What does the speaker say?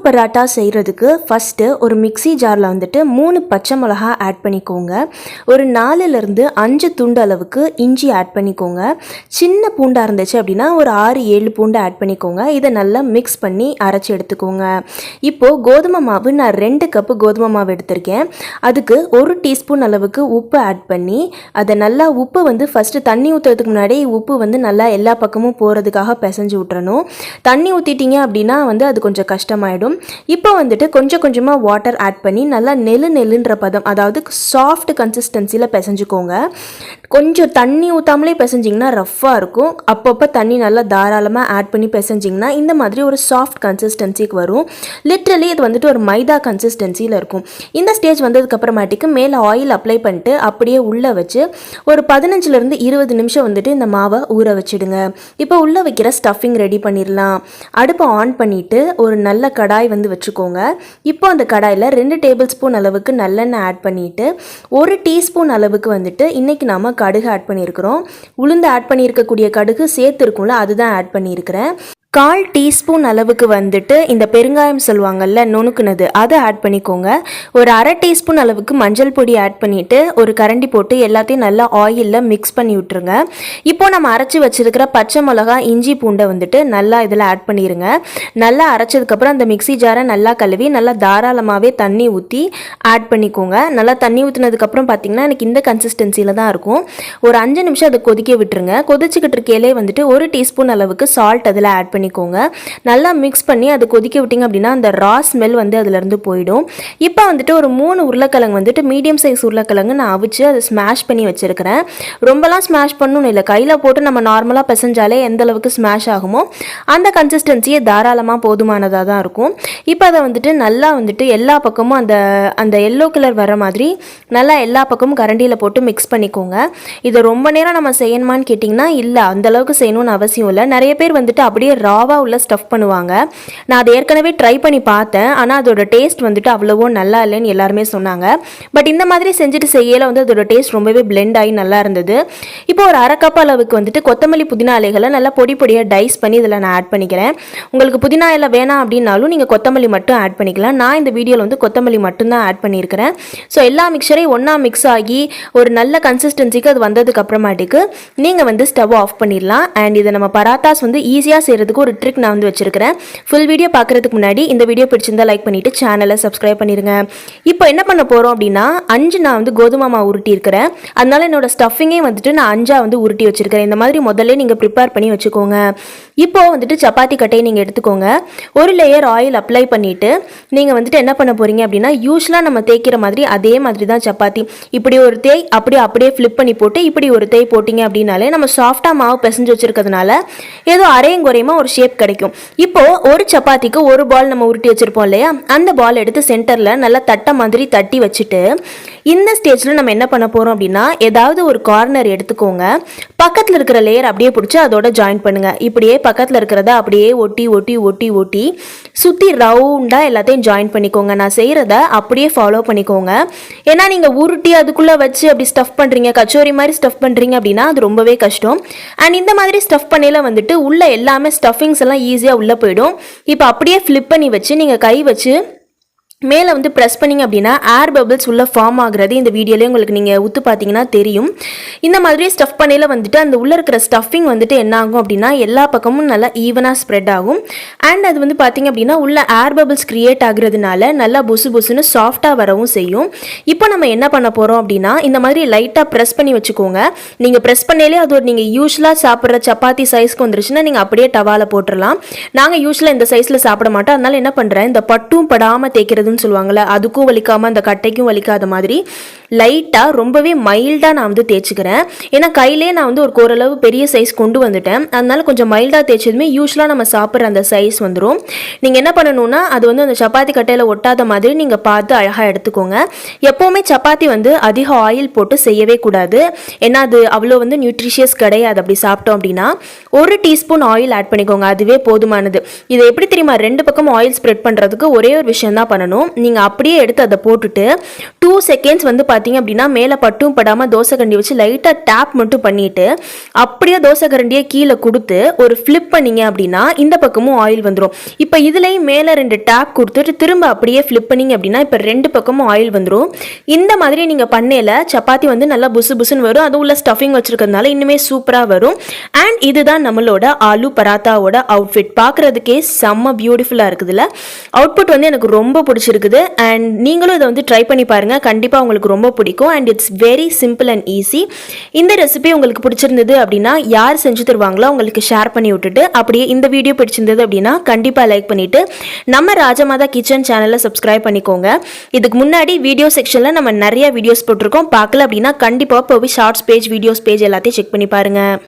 பராட்டா செய்கிறதுக்கு ஃபஸ்ட்டு ஒரு மிக்ஸி ஜாரில் வந்துட்டு 3 பச்சை மிளகா ஆட் பண்ணிக்கோங்க. ஒரு 4லேருந்து 5 துண்டு அளவுக்கு இஞ்சி ஆட் பண்ணிக்கோங்க. சின்ன பூண்டாக இருந்துச்சு அப்படின்னா ஒரு 6-7 பூண்டு ஆட் பண்ணிக்கோங்க. இதை நல்லா மிக்ஸ் பண்ணி அரைச்சி எடுத்துக்கோங்க. இப்போது கோதுமை மாவு நான் 2 கப்பு கோதுமை மாவு எடுத்திருக்கேன். அதுக்கு 1 டீஸ்பூன் அளவுக்கு உப்பு ஆட் பண்ணி அதை நல்லா உப்பு வந்து ஃபஸ்ட்டு தண்ணி ஊற்றுறதுக்கு முன்னாடி உப்பு வந்து நல்லா எல்லா பக்கமும் போகிறதுக்காக பிசைஞ்சு விட்டுறணும். தண்ணி ஊற்றிட்டீங்க அப்படின்னா வந்து அது கொஞ்சம் கஷ்டமாயிடும். இப்போ வந்துட்டு கொஞ்சம் கொஞ்சமாக வாட்டர் ஆட் பண்ணி நல்லா நெல்லுன்ற பதம், அதாவது சாஃப்ட் கன்சிஸ்டன்சியில் பிசைஞ்சுக்கோங்க. கொஞ்சம் தண்ணி ஊற்றாமலே பிசைஞ்சிங்கன்னா ரஃப்பாக இருக்கும். அப்பப்போ தண்ணி நல்லா தாராளமாக ஆட் பண்ணி பிசைஞ்சிங்கன்னா இந்த மாதிரி ஒரு சாஃப்ட் கன்சிஸ்டன்சிக்கு வரும். லிட்ரலி இது வந்துட்டு ஒரு மைதா கன்சிஸ்டன்சியில் இருக்கும். இந்த ஸ்டேஜ் வந்ததுக்கப்புறமாட்டிக்கு மேலே ஆயில் அப்ளை பண்ணிட்டு அப்படியே உள்ளே வச்சு ஒரு 15லேருந்து 20 நிமிஷம் வந்துட்டு இந்த மாவை ஊற வச்சுடுங்க. இப்போ உள்ளே வைக்கிற ஸ்டஃபிங் ரெடி பண்ணிடலாம். அடுப்பை ஆன் பண்ணிவிட்டு ஒரு நல்ல கடாய் வந்து வச்சுக்கோங்க. இப்போ அந்த கடாயில் 2 டேபிள் ஸ்பூன் அளவுக்கு நல்லெண்ணெய் ஆட் பண்ணிவிட்டு 1 டீஸ்பூன் அளவுக்கு வந்துட்டு இன்றைக்கி நாம் கடுகு ஆட் பண்ணியிருக்கிறோம். உளுந்து ஆட் பண்ணியிருக்கக்கூடிய கடுகு சேர்த்து இருக்கும்ல, அதுதான் ஆட் பண்ணியிருக்கிறேன். 1/4 டீஸ்பூன் அளவுக்கு வந்துட்டு இந்த பெருங்காயம் சொல்லுவாங்கள்ல, நுணுக்குனது, அதை ஆட் பண்ணிக்கோங்க. ஒரு 1/2 டீஸ்பூன் அளவுக்கு மஞ்சள் பொடி ஆட் பண்ணிவிட்டு ஒரு கரண்டி போட்டு எல்லாத்தையும் நல்லா ஆயிலில் மிக்ஸ் பண்ணி விட்டுருங்க. இப்போது நம்ம அரைச்சி வச்சுருக்கிற பச்சை மிளகா இஞ்சி பூண்டை வந்துட்டு நல்லா இதில் ஆட் பண்ணிடுங்க. நல்லா அரைச்சதுக்கப்புறம் அந்த மிக்ஸி ஜாரை நல்லா கழுவி நல்லா தாராளமாகவே தண்ணி ஊற்றி ஆட் பண்ணிக்கோங்க. நல்லா தண்ணி ஊற்றினதுக்கப்புறம் பார்த்திங்கன்னா எனக்கு இந்த கன்சிஸ்டன்சியில் தான் இருக்கும். ஒரு 5 நிமிஷம் அதை கொதிக்க விட்டுருங்க. கொதிச்சுக்கிட்டு இருக்கையிலே வந்துட்டு 1 டீஸ்பூன் அளவுக்கு சால்ட் அதில் ஆட் பண்ணிக்கோங்க. நல்லா மிக்ஸ் பண்ணி அதை கொதிக்க விட்டிங்க அப்படின்னா அந்த ரா ஸ்மெல் வந்து அதிலிருந்து போயிடும். இப்போ வந்துட்டு ஒரு 3 உருளைக்கிழங்கு வந்துட்டு மீடியம் சைஸ் உருளைக்கிழங்கு நான் அவிச்சு அதை ஸ்மாஷ் பண்ணி வச்சுருக்கிறேன். ரொம்பலாம் ஸ்மாஷ் பண்ணணும் இல்லை, கையில் போட்டு நம்ம நார்மலாக பிசைஞ்சாலே எந்த அளவுக்கு ஸ்மாஷ் ஆகுமோ அந்த கன்சிஸ்டன்சியே தாராளமாக போதுமானதாக தான் இருக்கும். இப்போ அதை வந்துட்டு நல்லா வந்துட்டு எல்லா பக்கமும் அந்த எல்லோ கலர் வர மாதிரி நல்லா எல்லா பக்கமும் கரண்டியில் போட்டு மிக்ஸ் பண்ணிக்கோங்க. இதை ரொம்ப நேரம் நம்ம செய்யணுமான்னு கேட்டிங்கன்னா இல்லை, அந்தளவுக்கு செய்யணும்னு அவசியம் இல்லை. நிறைய பேர் வந்துட்டு அப்படியே ராவாக உள்ள ஸ்டஃப் பண்ணுவாங்க. நான் அதை ஏற்கனவே ட்ரை பண்ணி பார்த்தேன். ஆனால் அதோட டேஸ்ட் வந்துட்டு அவ்வளவோ நல்லா இல்லைன்னு எல்லாருமே சொன்னாங்க. பட் இந்த மாதிரி செஞ்சுட்டு செய்யல வந்து அதோட டேஸ்ட் ரொம்பவே பிளெண்ட் ஆகி நல்லா இருந்தது. இப்போ ஒரு 1/2 கப் அளவுக்கு வந்துட்டு கொத்தமல்லி புதினா இலைகளை நல்லா பொடியாக டைஸ் பண்ணி இதில் நான் ஆட் பண்ணிக்கிறேன். உங்களுக்கு புதினா இலை வேணாம் அப்படின்னாலும் நீங்கள் கொத்தமல்லி மட்டும் ஆட் பண்ணிக்கலாம். நான் இந்த வீடியோவில் வந்து கொத்தமல்லி மட்டும்தான் ஆட் பண்ணியிருக்கிறேன். ஸோ எல்லா மிக்சரையும் ஒன்றா மிக்ஸ் ஆகி ஒரு நல்ல கன்சிஸ்டன்சிக்கு அது வந்ததுக்கு அப்புறமாட்டிக்கு நீங்கள் வந்து ஸ்டவ் ஆஃப் பண்ணிடலாம். அண்ட் இதை நம்ம பராத்தாஸ் வந்து ஈஸியாக செய்கிறதுக்கு ஒரு ட்ரிக் நான் வந்து வச்சிருக்கிறேன். ஃபுல் வீடியோ பார்க்குறதுக்கு முன்னாடி இந்த வீடியோ பிடிச்சிருந்தா லைக் பண்ணிவிட்டு சேனலை சப்ஸ்கிரைப் பண்ணிடுங்க. இப்போ என்ன பண்ண போகிறோம் அப்படின்னா 5 நான் வந்து கோதுமை மாவு உருட்டி இருக்கிறேன். அதனால என்னோட ஸ்டஃபிங்கே வந்துட்டு நான் 5 வந்து உருட்டி வச்சிருக்கிறேன். இந்த மாதிரி முதல்ல நீங்கள் ப்ரிப்பேர் பண்ணி வச்சுக்கோங்க. இப்போ வந்துட்டு சப்பாத்தி கட்டையை நீங்கள் எடுத்துக்கோங்க. ஒரு லேயர் ஆயில் அப்ளை பண்ணிவிட்டு நீங்கள் வந்துட்டு என்ன பண்ண போகிறீங்க அப்படின்னா யூஸ்வலாக நம்ம தேய்க்கிற மாதிரி அதே மாதிரி தான் சப்பாத்தி இப்படி ஒரு தேய் அப்படியே ஃப்ளிப் பண்ணி போட்டு இப்படி ஒரு தேய் போட்டிங்க அப்படின்னாலே நம்ம சாஃப்டாக மாவு பிசைஞ்சு வச்சுருக்கிறதுனால ஏதோ அரையும் குறையுமா ஒரு ஷேப் கிடைக்கும். இப்போ ஒரு சப்பாத்திக்கு ஒரு பால் நம்ம உருட்டி வச்சிருப்போம் இல்லையா, அந்த பால் எடுத்து சென்டரில் நல்லா தட்டை மாதிரி தட்டி வச்சுட்டு இந்த ஸ்டேஜில் நம்ம என்ன பண்ண போகிறோம் அப்படின்னா ஏதாவது ஒரு கார்னர் எடுத்துக்கோங்க. பக்கத்தில் இருக்கிற லேயர் அப்படியே பிடிச்சி அதோட ஜாயின் பண்ணுங்கள். இப்படியே பக்கத்தில் இருக்கிறத அப்படியே ஒட்டி ஒட்டி ஒட்டி ஒட்டி சுற்றி ரவுண்டாக எல்லாத்தையும் ஜாயின் பண்ணிக்கோங்க. நான் செய்கிறத அப்படியே ஃபாலோ பண்ணிக்கோங்க. ஏன்னா நீங்கள் உருட்டி அதுக்குள்ளே வச்சு அப்படி ஸ்டஃப் பண்ணுறீங்க, கச்சோரி மாதிரி ஸ்டஃப் பண்ணுறீங்க அப்படின்னா அது ரொம்பவே கஷ்டம். அண்ட் இந்த மாதிரி ஸ்டஃப் பண்ணையில் வந்துட்டு உள்ள எல்லாமே ஸ்டஃபிங்ஸ் எல்லாம் ஈஸியாக உள்ளே போயிடும். இப்போ அப்படியே ஃப்ளிப் பண்ணி வச்சு நீங்கள் கை வச்சு மேலே வந்து ப்ரெஸ் பண்ணிங்க அப்படின்னா ஏர் பபிள்ஸ் உள்ள ஃபார்ம் ஆகுறது இந்த வீடியோலேயே உங்களுக்கு நீங்கள் ஊற்று பார்த்தீங்கன்னா தெரியும். இந்த மாதிரி ஸ்டஃப் பண்ணையில் வந்துட்டு அந்த உள்ளே இருக்கிற ஸ்டஃபிங் வந்துட்டு என்ன ஆகும் அப்படின்னா எல்லா பக்கமும் நல்லா ஈவனாக ஸ்ப்ரெட் ஆகும். அண்ட் அது வந்து பார்த்திங்க அப்படின்னா உள்ள ஏர் பபிள்ஸ் க்ரியேட் ஆகுறதுனால நல்லா புசுன்னு சாஃப்டாக வரவும் செய்யும். இப்போ நம்ம என்ன பண்ண போகிறோம் அப்படின்னா இந்த மாதிரி லைட்டாக ப்ரெஸ் பண்ணி வச்சுக்கோங்க. நீங்கள் ப்ரெஸ் பண்ணையிலே அது ஒரு நீங்கள் யூஸ்வலாக சாப்பிட்ற சப்பாத்தி சைஸ்க்கு வந்துருச்சுன்னா நீங்கள் அப்படியே டவாவில் போட்டுடலாம். நாங்கள் யூஸ்வலாக இந்த சைஸில் சாப்பிட மாட்டோம். அதனால என்ன பண்ணுறேன், இந்த பட்டும் படாமல் தேய்க்கிறது சொல்லுவாங்கல்ல, அதுக்கும் வலிக்காம அந்த கட்டைக்கும் வலிக்காத மாதிரி லைட்டாக ரொம்பவே மைல்டாக நான் வந்து தேய்ச்சிக்கிறேன். ஏன்னா கையிலே நான் வந்து ஒரு ஓரளவு பெரிய சைஸ் கொண்டு வந்துட்டேன். அதனால கொஞ்சம் மைல்டாக தேய்ச்சதுமே யூஸ்வலாக நம்ம சாப்பிட்ற அந்த சைஸ் வந்துடும். நீங்கள் என்ன பண்ணணும்னா அது வந்து அந்த சப்பாத்தி கட்டையில் ஒட்டாத மாதிரி நீங்கள் பார்த்து அழகாக எடுத்துக்கோங்க. எப்போவுமே சப்பாத்தி வந்து அதிக ஆயில் போட்டு செய்யவே கூடாது. ஏன்னா அது அவ்வளோ வந்து நியூட்ரிஷியஸ் கிடையாது. அப்படி சாப்பிட்டோம் அப்படின்னா 1 டீஸ்பூன் ஆயில் ஆட் பண்ணிக்கோங்க, அதுவே போதுமானது. இதை எப்படி தெரியுமா, 2 பக்கம் ஆயில் ஸ்ப்ரெட் பண்ணுறதுக்கு ஒரே ஒரு விஷயம் தான் பண்ணணும். வரும். நீங்கள் அப்படியே எடுத்து அதை போட்டுட்டு 2 செகண்ட்ஸ் வந்து பார்த்தீங்க அப்படின்னா மேலே பட்டும் படாமல் தோசை கரண்டி வச்சு லைட்டாக டேப் மட்டும் பண்ணிவிட்டு அப்படியே தோசை கரண்டியை கீழே கொடுத்து ஒரு ஃப்ளிப் பண்ணிங்க அப்படின்னா இந்த பக்கமும் ஆயில் வந்துடும். இப்போ இதுலேயும் மேலே 2 டேப் கொடுத்துட்டு திரும்ப அப்படியே ஃப்ளிப் பண்ணிங்க அப்படின்னா இப்போ 2 பக்கமும் ஆயில் வந்துடும். இந்த மாதிரி நீங்கள் பண்ணையில் சப்பாத்தி வந்து நல்லா புசு புசுன்னு வரும். அது உள்ள ஸ்டஃபிங் வச்சுருக்கிறதுனால இன்னுமே சூப்பராக வரும். அண்ட் இதுதான் நம்மளோட ஆலு பராத்தாவோட அவுட்ஃபிட். பார்க்குறதுக்கே செம்ம பியூட்டிஃபுல்லாக இருக்குதுல்ல. அவுட்புட் வந்து எனக்கு ரொம்ப பிடிச்சிருக்குது. அண்ட் நீங்களும் இதை வந்து ட்ரை பண்ணி பாருங்கள், கண்டிப்பாக உங்களுக்கு ரொம்ப பிடிக்கும். And it's very simple and easy. இந்த ரெசிபி உங்களுக்கு பிடிச்சிருந்தது அப்படின்னா யார் செஞ்சு தருவாங்களோ உங்களுக்கு ஷேர் பண்ணி விட்டுட்டு, அப்படியே இந்த வீடியோ பிடிச்சிருந்தது அப்படின்னா கண்டிப்பாக லைக் பண்ணிவிட்டு நம்ம ராஜமாதா கிச்சன் சேனலை சப்ஸ்கிரைப் பண்ணிக்கோங்க. இதுக்கு முன்னாடி வீடியோ செக்ஷனில் நம்ம நிறைய வீடியோஸ் போட்டிருக்கோம். பார்க்கல அப்படின்னா கண்டிப்பாக போய் ஷார்ட்ஸ் பேஜ், வீடியோஸ் பேஜ் எல்லாத்தையும் செக் பண்ணி பாருங்கள்.